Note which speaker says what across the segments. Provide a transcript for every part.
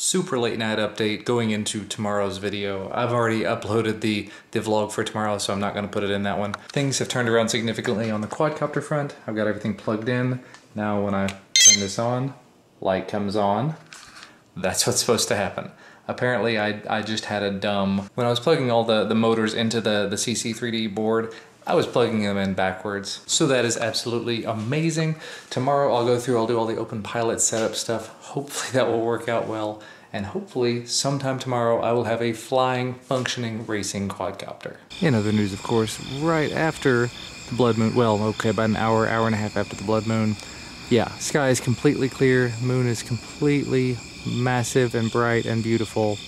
Speaker 1: super late night update going into tomorrow's video. I've already uploaded the vlog for tomorrow, so I'm not going to put it in that one. Things have turned around significantly on the quadcopter front. I've got everything plugged in. Now when I turn this on, light comes on. That's what's supposed to happen. Apparently I just had a dumb... When I was plugging all the motors into the CC3D board, I was plugging them in backwards. So that is absolutely amazing. Tomorrow I'll do all the OpenPilot setup stuff. Hopefully that will work out well. And hopefully sometime tomorrow I will have a flying, functioning, racing quadcopter. In other news, of course, right after the blood moon, well, okay, about an hour and a half after the blood moon, yeah, sky is completely clear, moon is completely massive and bright and beautiful.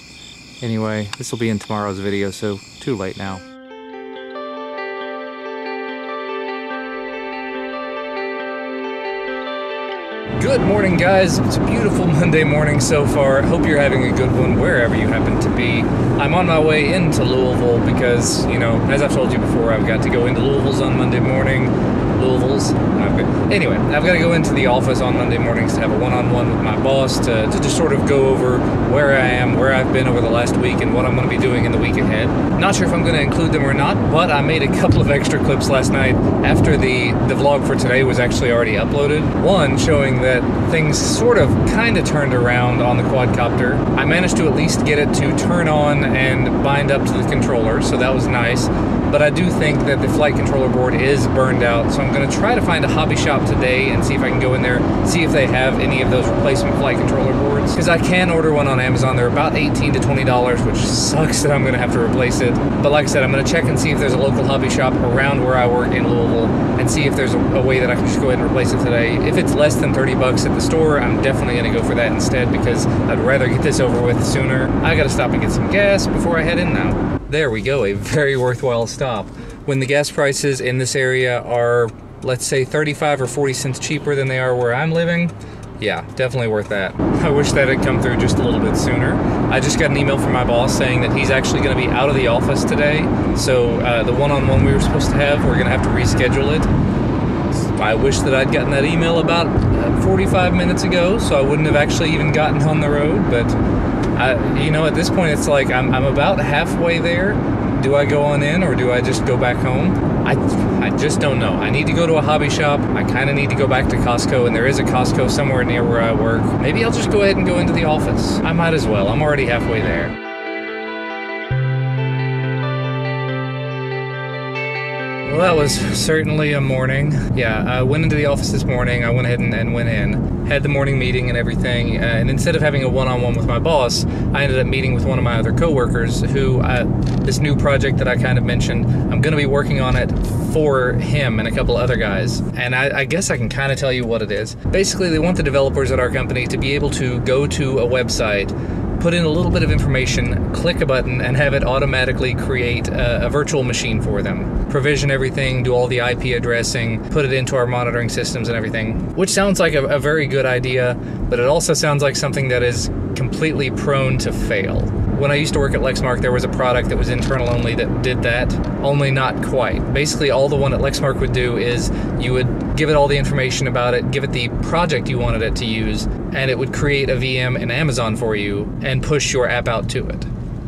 Speaker 1: Anyway, this will be in tomorrow's video, so too late now. Good morning, guys. It's a beautiful Monday morning so far. Hope you're having a good one wherever you happen to be. I'm on my way into Louisville because, you know, as I've told you before, I've got to go into Louisville's on Monday morning. Anyway, I've got to go into the office on Monday mornings to have a one-on-one with my boss to just sort of go over where I am, where I've been over the last week, and what I'm going to be doing in the week ahead. Not sure if I'm going to include them or not, but I made a couple of extra clips last night after the vlog for today was actually already uploaded. One showing that things sort of kind of turned around on the quadcopter. I managed to at least get it to turn on and bind up to the controller, so that was nice. But I do think that the flight controller board is burned out, so I'm going to try to find a hobby shop today and see if I can go in there, see if they have any of those replacement flight controller boards. Because I can order one on Amazon. They're about $18 to $20, which sucks that I'm going to have to replace it. But like I said, I'm going to check and see if there's a local hobby shop around where I work in Louisville and see if there's a way that I can just go ahead and replace it today. If it's less than 30 bucks at the store, I'm definitely going to go for that instead because I'd rather get this over with sooner. I got to stop and get some gas before I head in now. There we go, a very worthwhile stop. When the gas prices in this area are, let's say, 35 or 40 cents cheaper than they are where I'm living, yeah, definitely worth that. I wish that had come through just a little bit sooner. I just got an email from my boss saying that he's actually going to be out of the office today, so the one-on-one we were supposed to have, we're going to have to reschedule it. I wish that I'd gotten that email about 45 minutes ago, so I wouldn't have actually even gotten on the road, but you know, at this point it's like I'm about halfway there. Do I go on in or do I just go back home? I just don't know. I need to go to a hobby shop. I kind of need to go back to Costco, and there is a Costco somewhere near where I work. Maybe I'll just go ahead and go into the office. I might as well. I'm already halfway there. Well, that was certainly a morning. Yeah, I went into the office this morning. I went ahead and went in, had the morning meeting and everything, and instead of having a one-on-one with my boss, I ended up meeting with one of my other coworkers who, this new project that I kind of mentioned, I'm going to be working on it for him and a couple other guys. And I guess I can kind of tell you what it is. Basically, they want the developers at our company to be able to go to a website, put in a little bit of information, click a button, and have it automatically create a virtual machine for them. Provision everything, do all the IP addressing, put it into our monitoring systems and everything. Which sounds like a very good idea, but it also sounds like something that is completely prone to fail. When I used to work at Lexmark, there was a product that was internal only that did that, only not quite. Basically, all the one at Lexmark would do is you would give it all the information about it, give it the project you wanted it to use, and it would create a VM in Amazon for you and push your app out to it.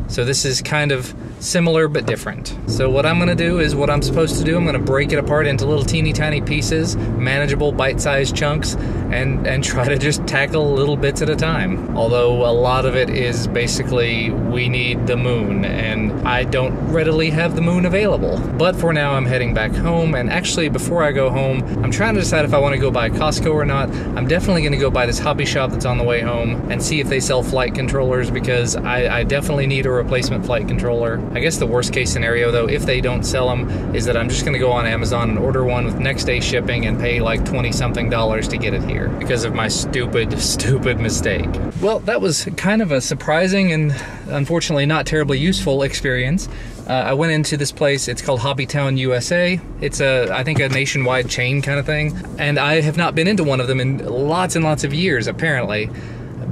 Speaker 1: So this is kind of similar but different. So what I'm going to do is what I'm supposed to do. I'm going to break it apart into little teeny tiny pieces, manageable bite-sized chunks, and try to just tackle little bits at a time. Although a lot of it is basically we need the moon, and I don't readily have the moon available. But for now I'm heading back home, and actually before I go home, I'm trying to decide if I want to go by Costco or not. I'm definitely going to go by this hobby shop that's on the way home and see if they sell flight controllers, because I definitely need a replacement flight controller. I guess the worst case scenario, though, if they don't sell them, is that I'm just going to go on Amazon and order one with next day shipping and pay like $20-something to get it here because of my stupid mistake. Well, that was kind of a surprising and unfortunately not terribly useful experience. I went into this place. It's called Hobbytown USA. It's I think a nationwide chain kind of thing, and I have not been into one of them in lots and lots of years, apparently.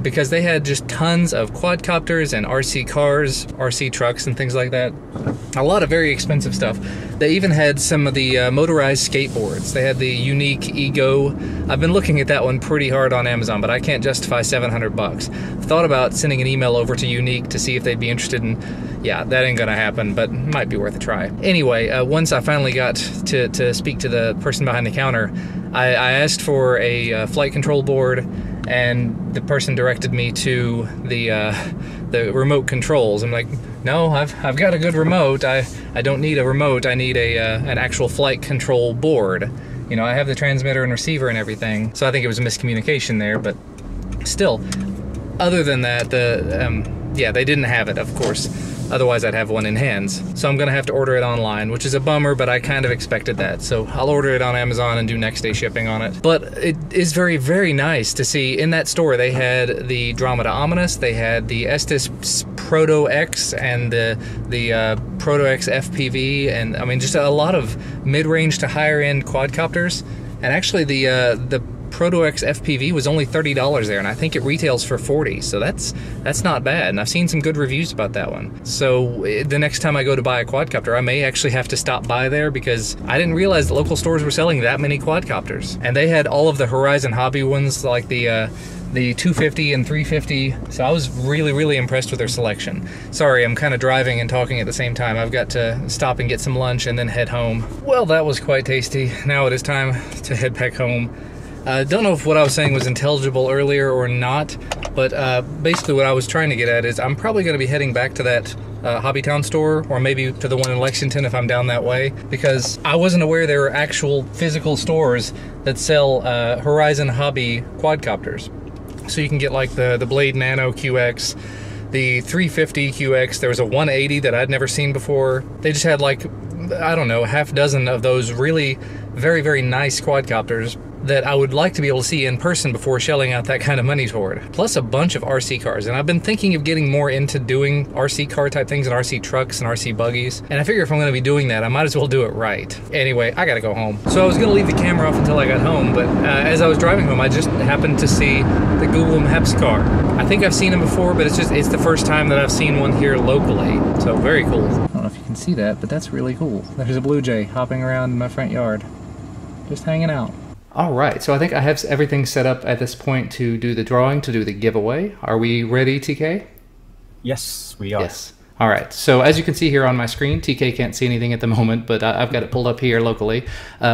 Speaker 1: because they had just tons of quadcopters and RC cars, RC trucks, and things like that. A lot of very expensive stuff. They even had some of the motorized skateboards. They had the Unique Ego. I've been looking at that one pretty hard on Amazon, but I can't justify $700. Thought about sending an email over to Unique to see if they'd be interested in. Yeah, that ain't gonna happen, but might be worth a try. Anyway, once I finally got to speak to the person behind the counter, I asked for a flight control board, and the person directed me to the remote controls. I'm like, no, I've got a good remote. I don't need a remote. I need an actual flight control board. You know, I have the transmitter and receiver and everything, so I think it was a miscommunication there. But still, other than that, yeah, they didn't have it, of course. Otherwise, I'd have one in hands. So I'm gonna have to order it online, which is a bummer, but I kind of expected that. So I'll order it on Amazon and do next day shipping on it. But it is very, very nice to see in that store. They had the Dromeda Omnis, they had the Estes Proto X and the Proto X FPV, and I mean, just a lot of mid-range to higher end quadcopters. And actually the Proto X FPV was only $30 there, and I think it retails for $40, so that's not bad, and I've seen some good reviews about that one. So the next time I go to buy a quadcopter, I may actually have to stop by there, because I didn't realize that local stores were selling that many quadcopters. And they had all of the Horizon Hobby ones, like the 250 and 350, so I was really, really impressed with their selection. Sorry, I'm kind of driving and talking at the same time. I've got to stop and get some lunch and then head home. Well, that was quite tasty. Now it is time to head back home. Don't know if what I was saying was intelligible earlier or not, but basically what I was trying to get at is I'm probably going to be heading back to that Hobbytown store, or maybe to the one in Lexington if I'm down that way, because I wasn't aware there were actual physical stores that sell Horizon Hobby quadcopters. So you can get like the Blade Nano QX, the 350 QX, there was a 180 that I'd never seen before. They just had like, I don't know, a half dozen of those really very, very nice quadcopters that I would like to be able to see in person before shelling out that kind of money toward. Plus a bunch of RC cars, and I've been thinking of getting more into doing RC car type things and RC trucks and RC buggies, and I figure if I'm going to be doing that, I might as well do it right. Anyway, I gotta go home. So I was going to leave the camera off until I got home, but as I was driving home, I just happened to see the Google Maps car. I think I've seen them before, but it's the first time that I've seen one here locally, so very cool. I don't know if you can see that, but that's really cool. There's a blue jay hopping around in my front yard, just hanging out. All right, so I think I have everything set up at this point to do the drawing, to do the giveaway. Are we ready, TK?
Speaker 2: Yes, we are.
Speaker 1: Yes. All right, so as you can see here on my screen, TK can't see anything at the moment, but I've got it pulled up here locally.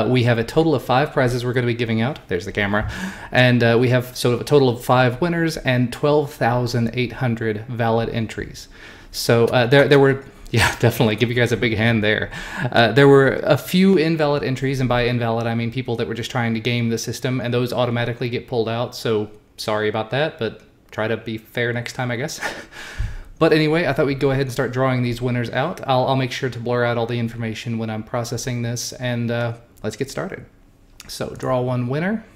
Speaker 1: We have a total of 5 prizes we're going to be giving out. There's the camera. And we have sort of a total of 5 winners and 12,800 valid entries. So there were... Yeah, definitely. Give you guys a big hand there. There were a few invalid entries, and by invalid, I mean people that were just trying to game the system, and those automatically get pulled out, so sorry about that, but try to be fair next time, I guess. But anyway, I thought we'd go ahead and start drawing these winners out. I'll make sure to blur out all the information when I'm processing this, and let's get started. So, draw one winner.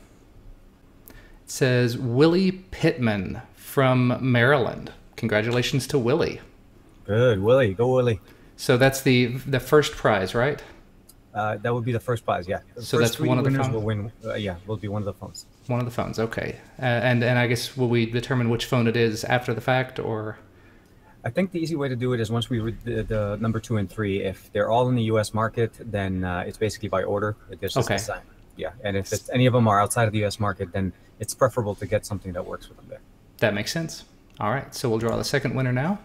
Speaker 1: It says Willie Pittman from Maryland. Congratulations to Willie.
Speaker 2: Good, Willie. Go, Willie.
Speaker 1: So that's the first prize, right?
Speaker 2: That would be the first prize, yeah.
Speaker 1: So that's one of the phones?
Speaker 2: Will win, yeah, will be one of the phones.
Speaker 1: One of the phones, okay. And I guess, will we determine which phone it is after the fact, or?
Speaker 2: I think the easy way to do it is once we read the number 2 and 3, if they're all in the U.S. market, then it's basically by order. It's just
Speaker 1: okay.
Speaker 2: Yeah, and if any of them are outside of the U.S. market, then it's preferable to get something that works with them there.
Speaker 1: That makes sense. All right, so we'll draw the second winner now.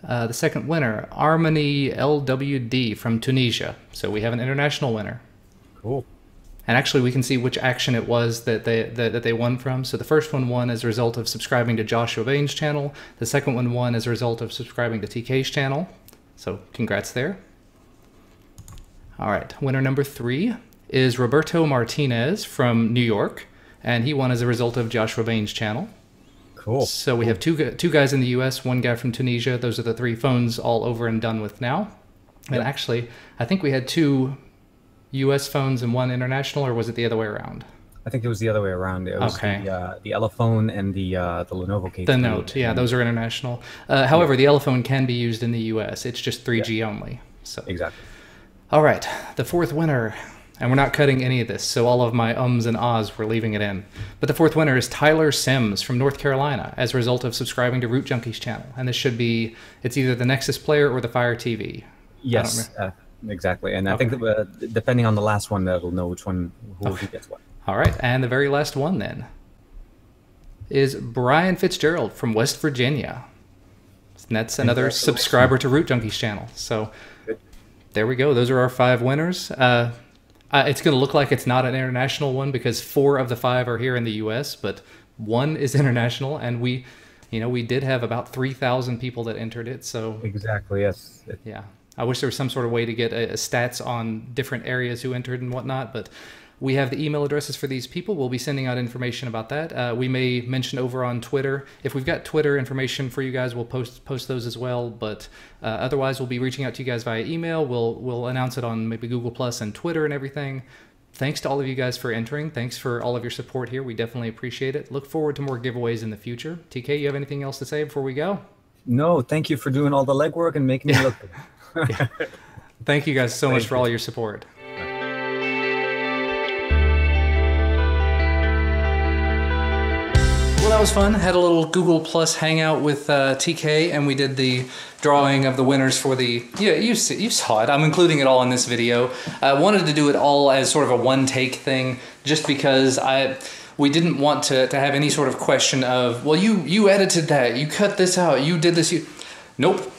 Speaker 1: The second winner, Armani LWD from Tunisia. So we have an international winner.
Speaker 2: Cool.
Speaker 1: And actually, we can see which action it was that they won from. So the first one won as a result of subscribing to Joshua Bain's channel. The second one won as a result of subscribing to TK's channel. So congrats there. All right, winner number 3 is Roberto Martinez from New York, and he won as a result of Joshua Bain's channel.
Speaker 2: Cool.
Speaker 1: So we have two guys in the U.S., one guy from Tunisia. Those are the 3 phones all over and done with now. And
Speaker 2: Yep.
Speaker 1: actually, I think we had 2 U.S. phones and 1 international, or was it the other way around?
Speaker 2: I think it was the other way around. It was
Speaker 1: Okay.
Speaker 2: the Elephone and the Lenovo K3.
Speaker 1: The Note, yeah, those are international. However, the Elephone can be used in the U.S. It's just 3G only. So
Speaker 2: Exactly.
Speaker 1: all right, the 4th winner, And we're not cutting any of this, so all of my ums and ahs, we're leaving it in. But the fourth winner is Tyler Sims from North Carolina as a result of subscribing to Root Junkies channel. And this should be, it's either the Nexus Player or the Fire TV.
Speaker 2: Yes, exactly. And I think that, depending on the last one, that'll know which one, who gets what.
Speaker 1: All right, and the very last one then is Brian Fitzgerald from West Virginia. And that's another subscriber to Root Junkies channel. So there we go. Those are our 5 winners. It's going to look like it's not an international one because 4 of the 5 are here in the U.S., but 1 is international, and we did have about 3,000 people that entered it. So
Speaker 2: exactly, yes.
Speaker 1: Yeah, I wish there was some sort of way to get stats on different areas who entered and whatnot, but we have the email addresses for these people. We'll be sending out information about that. We may mention over on Twitter. If we've got Twitter information for you guys, we'll post those as well. But otherwise, we'll be reaching out to you guys via email. We'll announce it on maybe Google Plus and Twitter and everything. Thanks to all of you guys for entering. Thanks for all of your support here. We definitely appreciate it. Look forward to more giveaways in the future. TK, you have anything else to say before we go?
Speaker 2: No, thank you for doing all the legwork and making me look good.
Speaker 1: Yeah. Thank you guys so much for all your support. Well, that was fun. Had a little Google Plus hangout with TK, and we did the drawing of the winners for the... Yeah, you saw it. I'm including it all in this video. I wanted to do it all as sort of a one-take thing, just because we didn't want to have any sort of question of, well, you edited that, you cut this out, you did this, Nope.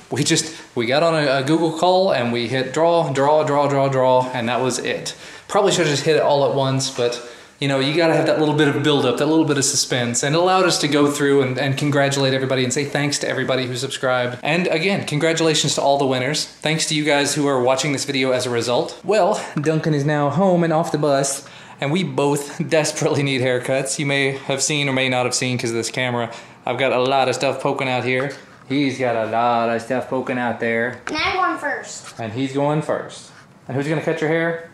Speaker 1: We got on a Google call, and we hit draw, and that was it. Probably should have just hit it all at once, but... You know, you got to have that little bit of build-up, that little bit of suspense, and it allowed us to go through and congratulate everybody and say thanks to everybody who subscribed. And again, congratulations to all the winners. Thanks to you guys who are watching this video as a result. Well, Duncan is now home and off the bus, and we both desperately need haircuts. You may have seen or may not have seen because of this camera. I've got a lot of stuff poking out here. He's got a lot of stuff poking out there.
Speaker 3: And I'm going first.
Speaker 1: And he's going first. And who's going to cut your hair?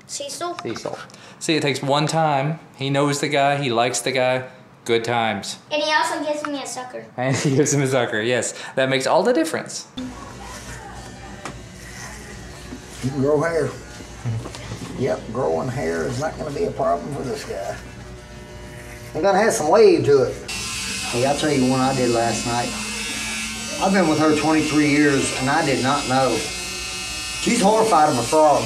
Speaker 3: Cecil.
Speaker 1: Cecil. See, it takes one time. He knows the guy. He likes the guy. Good times.
Speaker 3: And he also gives me a sucker.
Speaker 1: And he gives him a sucker, yes. That makes all the difference.
Speaker 4: You can grow hair. Yep, growing hair is not going to be a problem for this guy. I'm going to have some wave to it. Hey, I'll tell you one I did last night. I've been with her 23 years, and I did not know. She's horrified of a frog.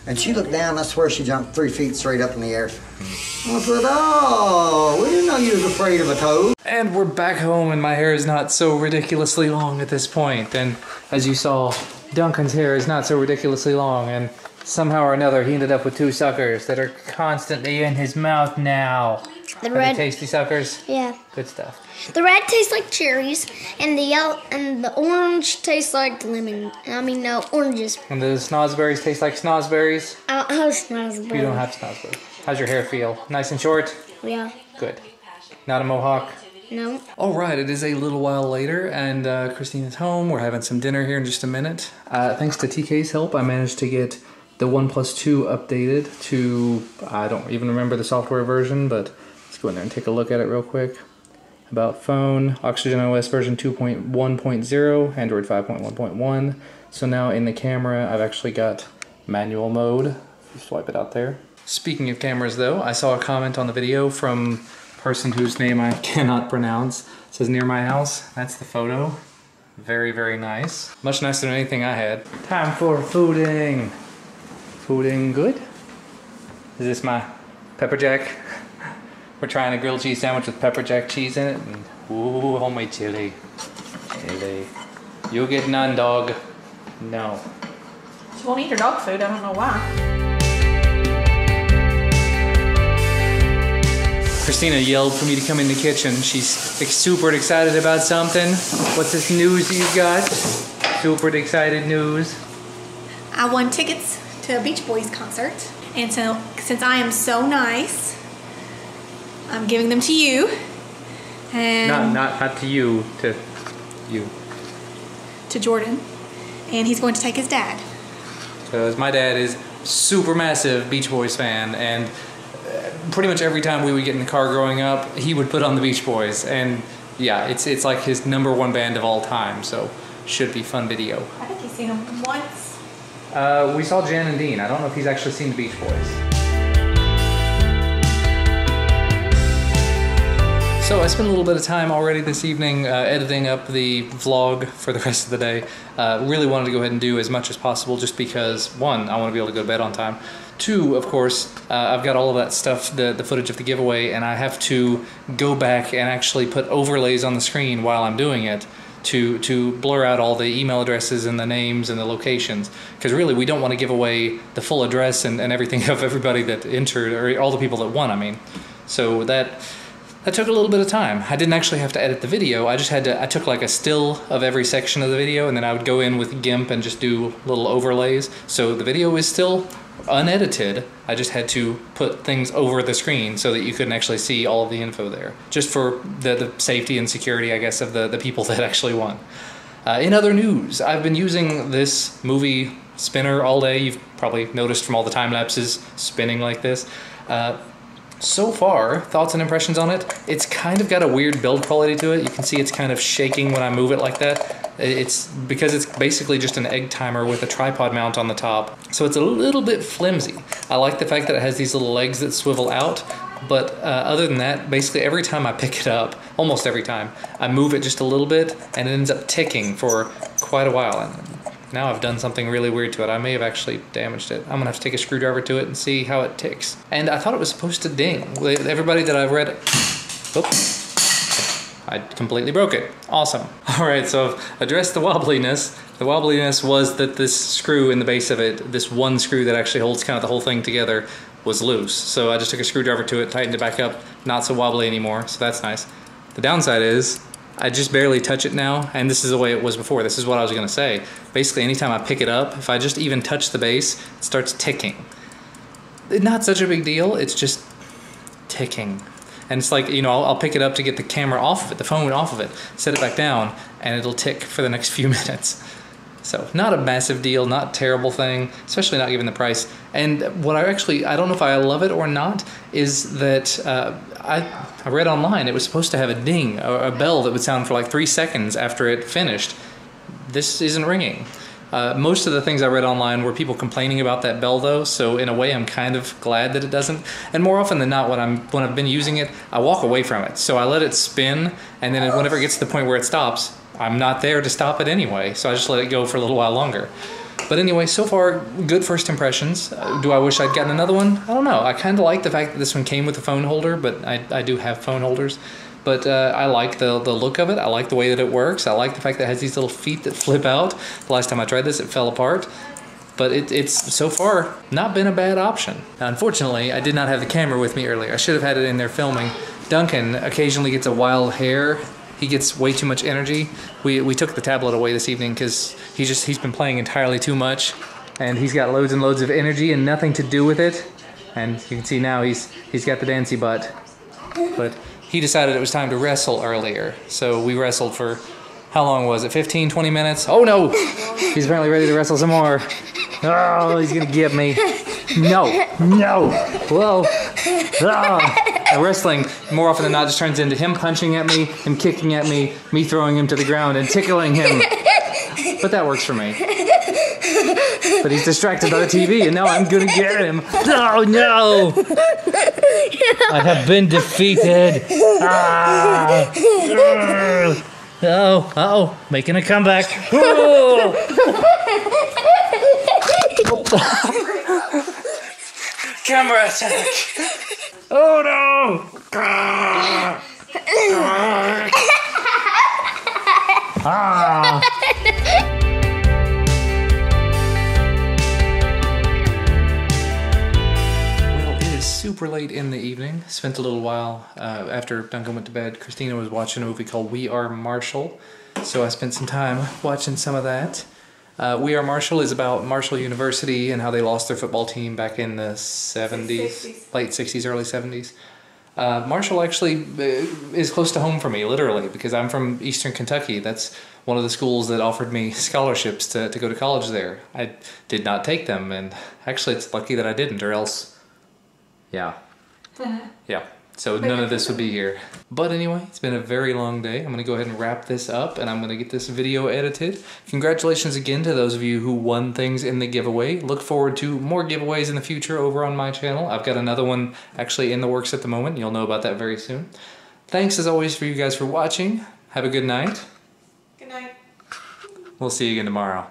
Speaker 4: And she looked down, I swear she jumped 3 feet straight up in the air. I said, oh, we didn't know you was afraid of a toad.
Speaker 1: And we're back home, and my hair is not so ridiculously long at this point. And as you saw, Duncan's hair is not so ridiculously long, and somehow or another he ended up with 2 suckers that are constantly in his mouth now.
Speaker 3: The red,
Speaker 1: tasty suckers?
Speaker 3: Yeah.
Speaker 1: Good stuff.
Speaker 3: The red tastes like cherries, and the yellow and the orange tastes like lemon. Oranges.
Speaker 1: And the snozberries taste like snozberries?
Speaker 3: I don't have snozberries.
Speaker 1: You don't have snozberries. How's your hair feel? Nice and short?
Speaker 3: Yeah.
Speaker 1: Good. Not a mohawk?
Speaker 3: No.
Speaker 1: All right, it is a little while later, and Christina's home. We're having some dinner here in just a minute. Thanks to TK's help, I managed to get the OnePlus 2 updated to, I don't even remember the software version, but let's go in there and take a look at it real quick. About phone, Oxygen OS version 2.1.0, Android 5.1.1. So now in the camera, I've actually got manual mode. Swipe it out there. Speaking of cameras though, I saw a comment on the video from a person whose name I cannot pronounce. It says near my house. That's the photo. Very, very nice. Much nicer than anything I had. Time for fooding. Fooding good? Is this my pepper jack? We're trying a grilled cheese sandwich with pepper jack cheese in it. And, ooh, homemade chili. Chili. You'll get none, dog. No.
Speaker 5: She won't eat her dog food. I don't know why.
Speaker 1: Christina yelled for me to come in the kitchen. She's super excited about something. What's this news that you've got? Super excited news.
Speaker 5: I won tickets to a Beach Boys concert. And so, since I am so nice, I'm giving them to you. And
Speaker 1: not to you, to you.
Speaker 5: To Jordan. And he's going to take his dad.
Speaker 1: Because my dad is super massive Beach Boys fan, and pretty much every time we would get in the car growing up, he would put on the Beach Boys. And yeah, it's like his #1 band of all time, so should be fun video.
Speaker 5: I think he's seen them once
Speaker 1: We saw Jan and Dean. I don't know if he's actually seen the Beach Boys. So I spent a little bit of time already this evening editing up the vlog for the rest of the day. Really wanted to go ahead and do as much as possible just because, one, I want to be able to go to bed on time. Two, of course, I've got all of that stuff, the footage of the giveaway, and I have to go back and actually put overlays on the screen while I'm doing it to blur out all the email addresses and the names and the locations. Because really, we don't want to give away the full address and everything of everybody that entered, or all the people that won, I mean. So that took a little bit of time. I didn't actually have to edit the video. I took like a still of every section of the video, and then I would go in with GIMP and just do little overlays. So the video is still unedited. I just had to put things over the screen so that you couldn't actually see all of the info there. Just for the safety and security, I guess, of the people that actually won. In other news, I've been using this movie spinner all day. You've probably noticed from all the time lapses spinning like this. So far, thoughts and impressions on it, it's kind of got a weird build quality to it. You can see it's kind of shaking when I move it like that. It's because it's basically just an egg timer with a tripod mount on the top. So it's a little bit flimsy. I like the fact that it has these little legs that swivel out, but other than that, basically every time I pick it up, almost every time, I move it just a little bit and it ends up ticking for quite a while. And now I've done something really weird to it. I may have actually damaged it. I'm gonna have to take a screwdriver to it and see how it ticks. And I thought it was supposed to ding. Everybody that I've read, oops, I completely broke it. Awesome. All right, so I've addressed the wobbliness. The wobbliness was that this screw in the base of it, this one screw that actually holds kind of the whole thing together, was loose. So I just took a screwdriver to it, tightened it back up, not so wobbly anymore, so that's nice. The downside is, I just barely touch it now, and this is the way it was before. This is what I was gonna say. Basically, anytime I pick it up, if I just even touch the base, it starts ticking. Not such a big deal, it's just ticking. And it's like, you know, I'll pick it up to get the camera off of it, the phone off of it, set it back down, and it'll tick for the next few minutes. So, not a massive deal, not a terrible thing, especially not given the price. And what I don't know if I love it or not, is that I read online it was supposed to have a ding, a bell that would sound for like 3 seconds after it finished. This isn't ringing. Most of the things I read online were people complaining about that bell though, so in a way I'm kind of glad that it doesn't. And more often than not, when I've been using it, I walk away from it. So I let it spin, and then whenever it gets to the point where it stops, I'm not there to stop it anyway, so I just let it go for a little while longer. But anyway, so far, good first impressions. Do I wish I'd gotten another one? I don't know. I kind of like the fact that this one came with a phone holder, but I do have phone holders. But I like the look of it. I like the way that it works. I like the fact that it has these little feet that flip out. The last time I tried this, it fell apart. But it's so far not been a bad option. Now, unfortunately, I did not have the camera with me earlier. I should have had it in there filming. Duncan occasionally gets a wild hair. He gets way too much energy. We took the tablet away this evening because he's been playing entirely too much, and he's got loads and loads of energy and nothing to do with it. And you can see now he's got the dancy butt. But he decided it was time to wrestle earlier, so we wrestled for, how long was it, 15, 20 minutes? Oh no! He's apparently ready to wrestle some more. Oh, he's gonna get me. No, no, whoa. Wrestling, more often than not, just turns into him punching at me, him kicking at me throwing him to the ground and tickling him. But that works for me. But he's distracted by the TV, and now I'm gonna get him. Oh no! I have been defeated. Ah. Uh-oh, making a comeback. Camera attack. Oh no! Ah. Super late in the evening. Spent a little while after Duncan went to bed. Christina was watching a movie called We Are Marshall, so I spent some time watching some of that. We Are Marshall is about Marshall University and how they lost their football team back in the 70s, late 60s, early 70s. Marshall actually is close to home for me, literally, because I'm from Eastern Kentucky. That's one of the schools that offered me scholarships to go to college there. I did not take them, and actually it's lucky that I didn't, or else... Yeah. So none of this would be here. But anyway, it's been a very long day. I'm gonna go ahead and wrap this up and I'm gonna get this video edited. Congratulations again to those of you who won things in the giveaway. Look forward to more giveaways in the future over on my channel. I've got another one actually in the works at the moment. You'll know about that very soon. Thanks as always for you guys for watching. Have a good night.
Speaker 5: Good night.
Speaker 1: We'll see you again tomorrow.